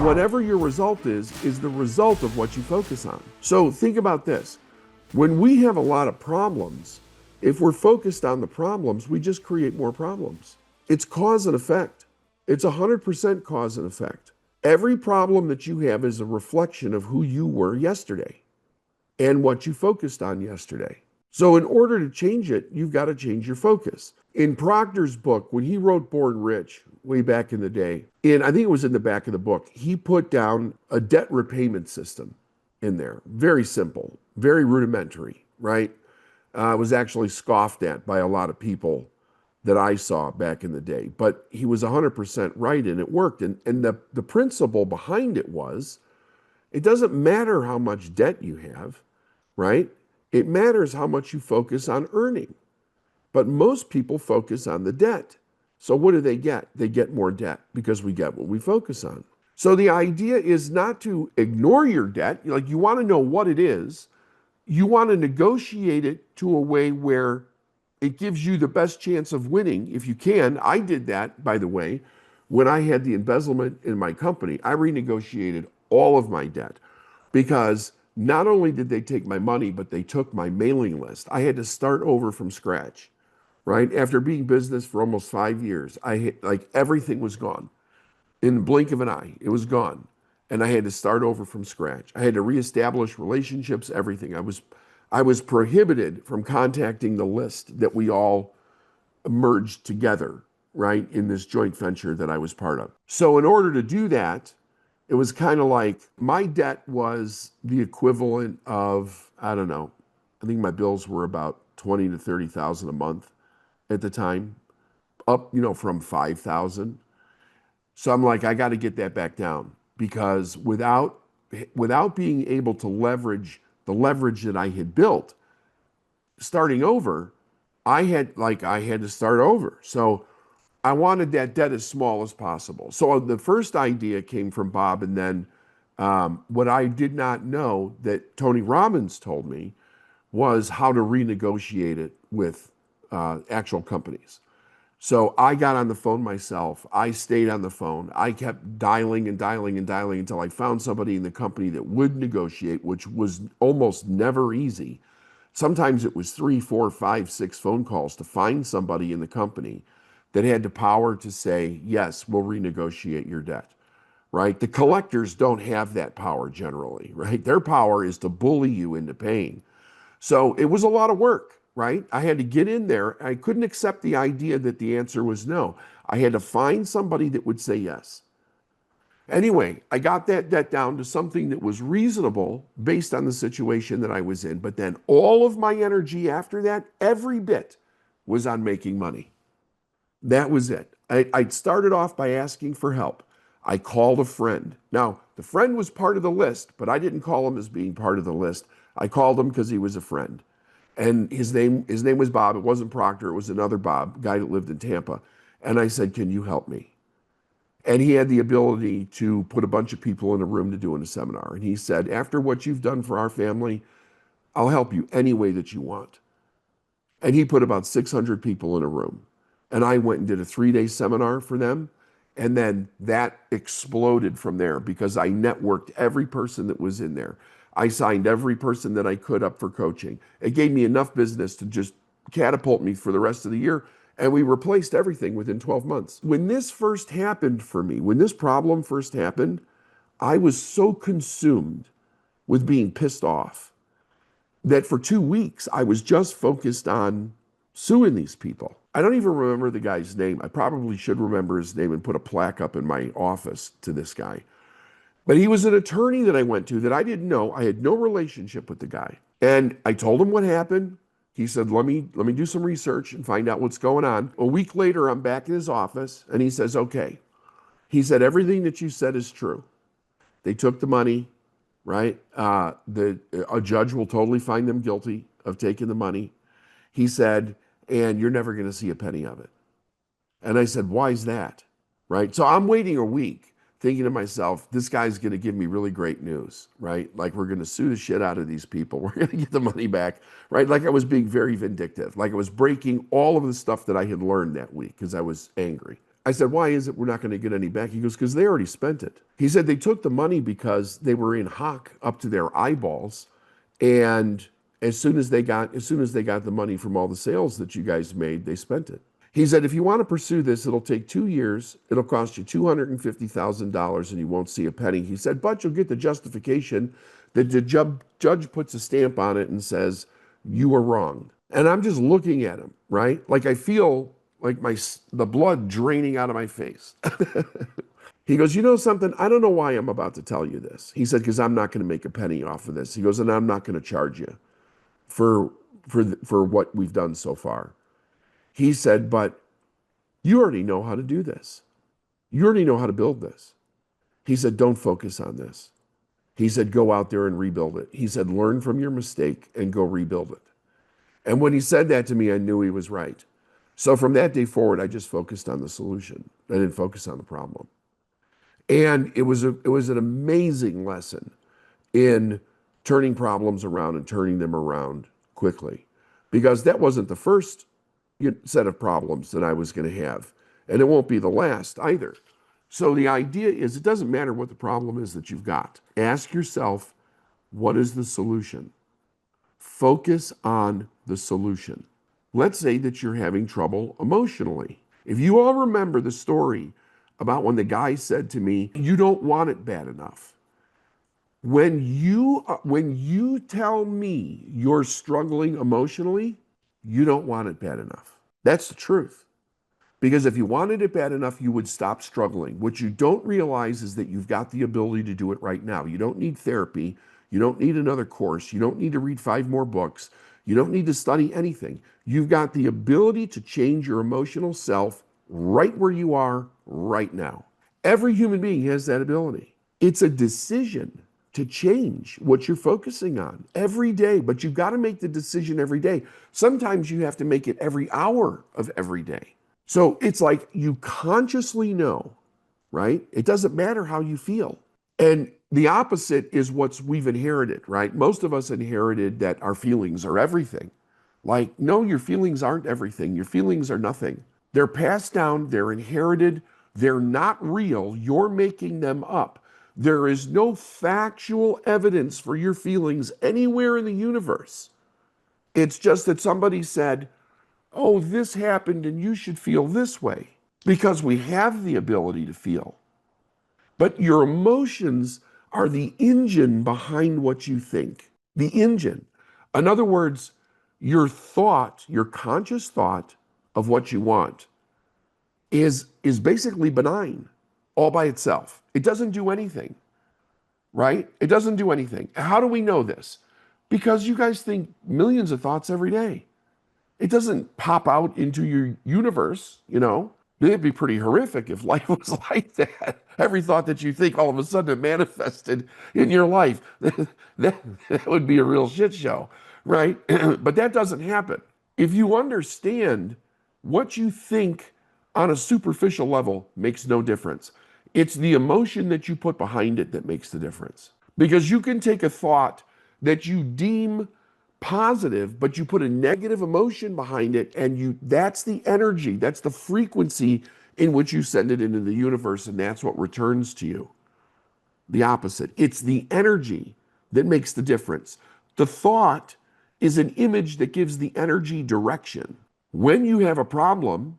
whatever your result is the result of what you focus on. So think about this. When we have a lot of problems, if we're focused on the problems, we just create more problems. It's cause and effect. It's 100% cause and effect. Every problem that you have is a reflection of who you were yesterday and what you focused on yesterday. So in order to change it, you've got to change your focus. In Proctor's book, when he wrote Born Rich way back in the day, I think it was in the back of the book, he put down a debt repayment system in there. Very simple, very rudimentary, right? It was actually scoffed at by a lot of people that I saw back in the day. But he was 100% right, and it worked. And the principle behind it was, it doesn't matter how much debt you have, right? It matters how much you focus on earning. But most people focus on the debt. So what do they get? They get more debt because we get what we focus on. So the idea is not to ignore your debt. Like, you want to know what it is. You want to negotiate it to a way where it gives you the best chance of winning if you can. I did that, by the way, when I had the embezzlement in my company. I renegotiated all of my debt because not only did they take my money, but they took my mailing list. I had to start over from scratch, right? After being in business for almost 5 years, everything was gone. In the blink of an eye, it was gone. And I had to start over from scratch. I had to reestablish relationships, everything. I was prohibited from contacting the list that we all merged together, right, in this joint venture that I was part of. So in order to do that, it was kind of like my debt was the equivalent of, I don't know, I think my bills were about $20,000 to $30,000 a month at the time, up, from 5,000. So I'm like, I got to get that back down, because without being able to leverage the leverage that I had built, starting over, I had to start over. So I wanted that debt as small as possible. So the first idea came from Bob, and then what I did not know that Tony Robbins told me was how to renegotiate it with actual companies. So I got on the phone myself. I stayed on the phone. I kept dialing and dialing and dialing until I found somebody in the company that would negotiate, which was almost never easy. Sometimes it was 3, 4, 5, 6 phone calls to find somebody in the company that had the power to say, yes, we'll renegotiate your debt, right? The collectors don't have that power generally, right? Their power is to bully you into paying. So it was a lot of work, right? I had to get in there. I couldn't accept the idea that the answer was no. I had to find somebody that would say yes. Anyway, I got that debt down to something that was reasonable based on the situation that I was in. But then all of my energy after that, every bit, was on making money. That was it. I started off by asking for help. I called a friend. Now, the friend was part of the list, but I didn't call him as being part of the list. I called him because he was a friend. And his name was Bob. It wasn't Proctor. It was another Bob, guy that lived in Tampa. And I said, can you help me? And he had the ability to put a bunch of people in a room to do in a seminar. And he said, after what you've done for our family, I'll help you any way that you want. And he put about 600 people in a room. And I went and did a 3-day seminar for them. And then that exploded from there because I networked every person that was in there. I signed every person that I could up for coaching. It gave me enough business to just catapult me for the rest of the year. And we replaced everything within 12 months. When this first happened for me, when this problem first happened, I was so consumed with being pissed off that for 2 weeks, I was just focused on suing these people. I don't even remember the guy's name. I probably should remember his name and put a plaque up in my office to this guy. But he was an attorney that I went to that I didn't know. I had no relationship with the guy. And I told him what happened. He said, let me do some research and find out what's going on. A week later, I'm back in his office, and he says, okay. He said, everything that you said is true. They took the money, right? A judge will totally find them guilty of taking the money. He said, and you're never going to see a penny of it. And I said, why is that? Right? So I'm waiting a week thinking to myself, this guy's going to give me really great news, right? Like, we're going to sue the shit out of these people. We're going to get the money back, right? Like, I was being very vindictive. Like, I was breaking all of the stuff that I had learned that week because I was angry. I said, why is it we're not going to get any back? He goes, because they already spent it. He said they took the money because they were in hock up to their eyeballs. And as soon as they got the money from all the sales that you guys made, they spent it. He said, if you want to pursue this, it'll take 2 years. It'll cost you $250,000 and you won't see a penny. He said, but you'll get the justification that the judge puts a stamp on it and says, you were wrong. And I'm just looking at him, right? Like I feel like the blood draining out of my face. He goes, you know something? I don't know why I'm about to tell you this. He said, because I'm not going to make a penny off of this. He goes, and I'm not going to charge you for what we've done so far. He said, but you already know how to do this. You already know how to build this. He said, don't focus on this. He said, go out there and rebuild it. He said, learn from your mistake and go rebuild it. And when he said that to me, I knew he was right. So from that day forward, I just focused on the solution. I didn't focus on the problem. And it was an amazing lesson in turning problems around and turning them around quickly, because that wasn't the first set of problems that I was going to have, and it won't be the last either. So the idea is, it doesn't matter what the problem is that you've got. Ask yourself, what is the solution? Focus on the solution. Let's say that you're having trouble emotionally. If you all remember the story about when the guy said to me, you don't want it bad enough. When you tell me you're struggling emotionally, you don't want it bad enough. That's the truth. Because if you wanted it bad enough, you would stop struggling. What you don't realize is that you've got the ability to do it right now. You don't need therapy. You don't need another course. You don't need to read 5 more books. You don't need to study anything. You've got the ability to change your emotional self right where you are right now. Every human being has that ability. It's a decision to change what you're focusing on every day, but you've got to make the decision every day. Sometimes you have to make it every hour of every day. So it's like you consciously know, right? It doesn't matter how you feel. And the opposite is what we've inherited, right? Most of us inherited that our feelings are everything. Like, no, your feelings aren't everything. Your feelings are nothing. They're passed down, they're inherited, they're not real. You're making them up. There is no factual evidence for your feelings anywhere in the universe. It's just that somebody said, oh, this happened and you should feel this way, because we have the ability to feel. But your emotions are the engine behind what you think. The engine. In other words, your thought, your conscious thought of what you want is basically benign all by itself. It doesn't do anything, right? It doesn't do anything. How do we know this? Because you guys think millions of thoughts every day. It doesn't pop out into your universe, you know? It'd be pretty horrific if life was like that. Every thought that you think, all of a sudden it manifested in your life. That would be a real shit show, right? But that doesn't happen. If you understand what you think on a superficial level makes no difference. It's the emotion that you put behind it that makes the difference. Because you can take a thought that you deem positive, but you put a negative emotion behind it, and that's the energy, that's the frequency in which you send it into the universe, and that's what returns to you. The opposite. It's the energy that makes the difference. The thought is an image that gives the energy direction. When you have a problem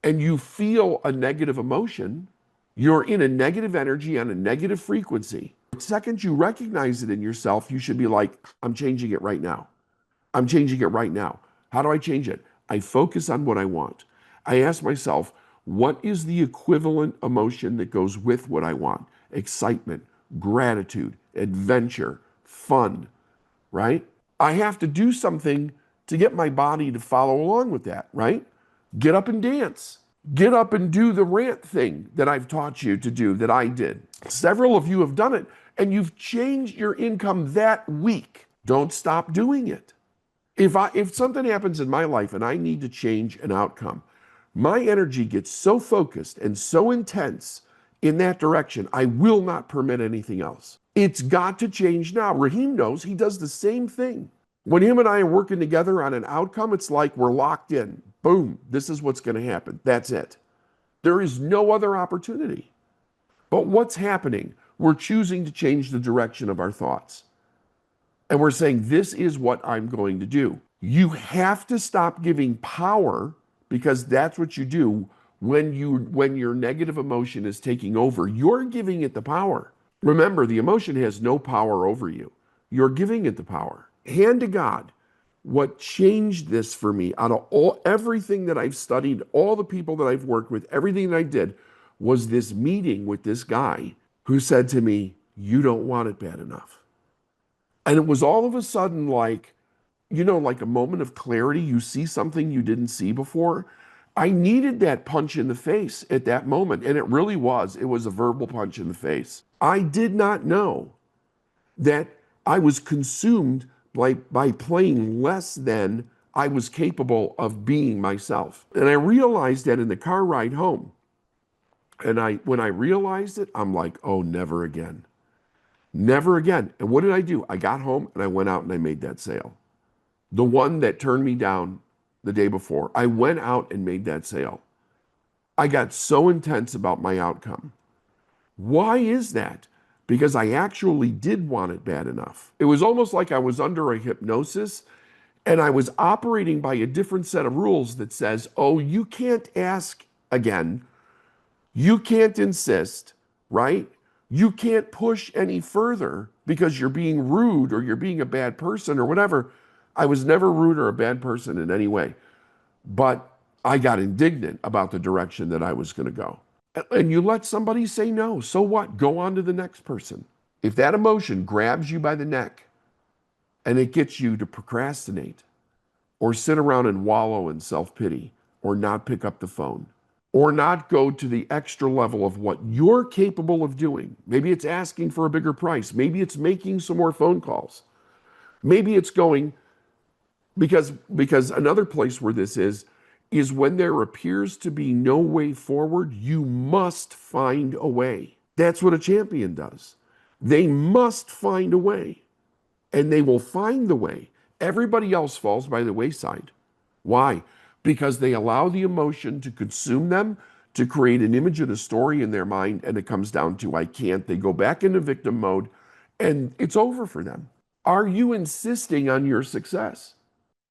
and you feel a negative emotion, you're in a negative energy on a negative frequency. The second you recognize it in yourself, you should be like, I'm changing it right now. I'm changing it right now. How do I change it? I focus on what I want. I ask myself, what is the equivalent emotion that goes with what I want? Excitement, gratitude, adventure, fun, right? I have to do something to get my body to follow along with that, right? Get up and dance. Get up and do the rant thing that I've taught you to do, that I did. Several of you have done it, and you've changed your income that week. Don't stop doing it. If something happens in my life and I need to change an outcome, my energy gets so focused and so intense in that direction, I will not permit anything else. It's got to change now. Raheem knows, he does the same thing. When him and I are working together on an outcome, it's like we're locked in. Boom, this is what's going to happen. That's it. There is no other opportunity. But what's happening? We're choosing to change the direction of our thoughts. And we're saying, this is what I'm going to do. You have to stop giving power, because that's what you do when your negative emotion is taking over. You're giving it the power. Remember, the emotion has no power over you. You're giving it the power. Hand to God. What changed this for me out of everything that I've studied, all the people that I've worked with, everything that I did, was this meeting with this guy who said to me, you don't want it bad enough. And it was all of a sudden like, like a moment of clarity. You see something you didn't see before. I needed that punch in the face at that moment. And it really was. It was a verbal punch in the face. I did not know that I was consumed by playing less than I was capable of being myself. And I realized that in the car ride home. And when I realized it, I'm like, oh, never again. Never again. And what did I do? I got home and I went out and I made that sale. The one that turned me down the day before, I went out and made that sale. I got so intense about my outcome. Why is that? Because I actually did want it bad enough. It was almost like I was under a hypnosis and I was operating by a different set of rules that says, oh, you can't ask again. You can't insist, right? You can't push any further because you're being rude or you're being a bad person or whatever. I was never rude or a bad person in any way, but I got indignant about the direction that I was going to go. And you let somebody say no, so what? Go on to the next person. If that emotion grabs you by the neck and it gets you to procrastinate or sit around and wallow in self-pity or not pick up the phone or not go to the extra level of what you're capable of doing, maybe it's asking for a bigger price, maybe it's making some more phone calls, maybe it's going, because another place where this is when there appears to be no way forward, you must find a way. That's what a champion does. They must find a way, and they will find the way. Everybody else falls by the wayside. Why? Because they allow the emotion to consume them, to create an image and a story in their mind, and it comes down to, I can't. They go back into victim mode, and it's over for them. Are you insisting on your success?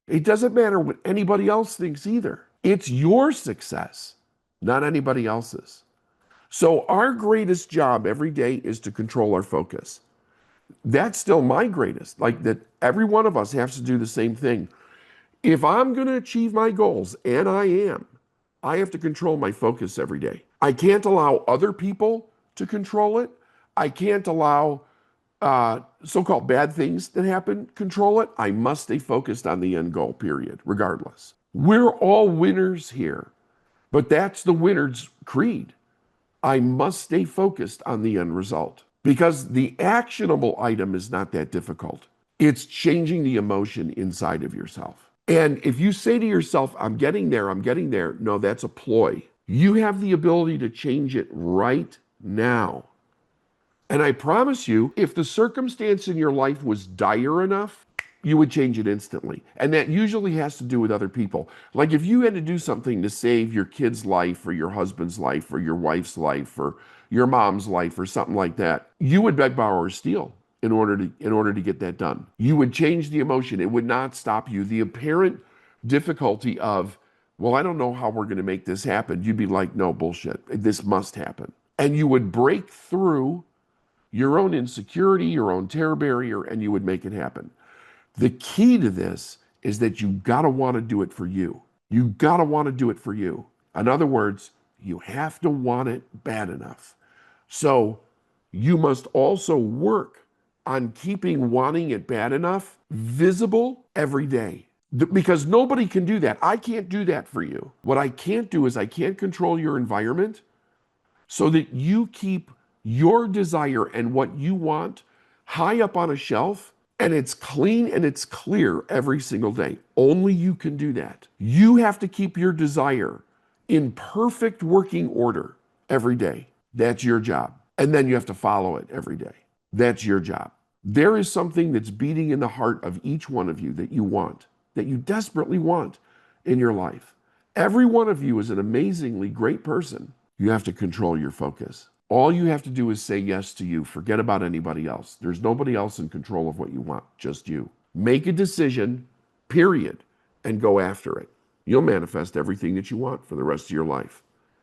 It doesn't matter what anybody else thinks either. It's your success, not anybody else's. So our greatest job every day is to control our focus. That's still my greatest. Like that, every one of us has to do the same thing. If I'm going to achieve my goals, and I have to control my focus every day. I can't allow other people to control it. I can't allow so-called bad things that happen control it. I must stay focused on the end goal, period, regardless. We're all winners here, but that's the winner's creed. I must stay focused on the end result because the actionable item is not that difficult. It's changing the emotion inside of yourself. And if you say to yourself, I'm getting there, no, that's a ploy. You have the ability to change it right now. And I promise you, if the circumstance in your life was dire enough, you would change it instantly. And that usually has to do with other people. Like if you had to do something to save your kid's life or your husband's life or your wife's life or your mom's life or something like that, you would beg, borrow, or steal in order to get that done. You would change the emotion. It would not stop you. The apparent difficulty of, well, I don't know how we're going to make this happen. You'd be like, no, bullshit. This must happen. And you would break through your own insecurity, your own terror barrier, and you would make it happen. The key to this is that you gotta want to do it for you. You gotta want to do it for you. In other words, you have to want it bad enough. So you must also work on keeping wanting it bad enough visible every day. Because nobody can do that. I can't do that for you. What I can't do is I can't control your environment so that you keep your desire and what you want high up on a shelf and it's clean and it's clear every single day. Only you can do that. You have to keep your desire in perfect working order every day. That's your job. And then you have to follow it every day. That's your job. There is something that's beating in the heart of each one of you that you want, that you desperately want in your life. Every one of you is an amazingly great person. You have to control your focus. All you have to do is say yes to you. Forget about anybody else. There's nobody else in control of what you want, just you. Make a decision, period, and go after it. You'll manifest everything that you want for the rest of your life.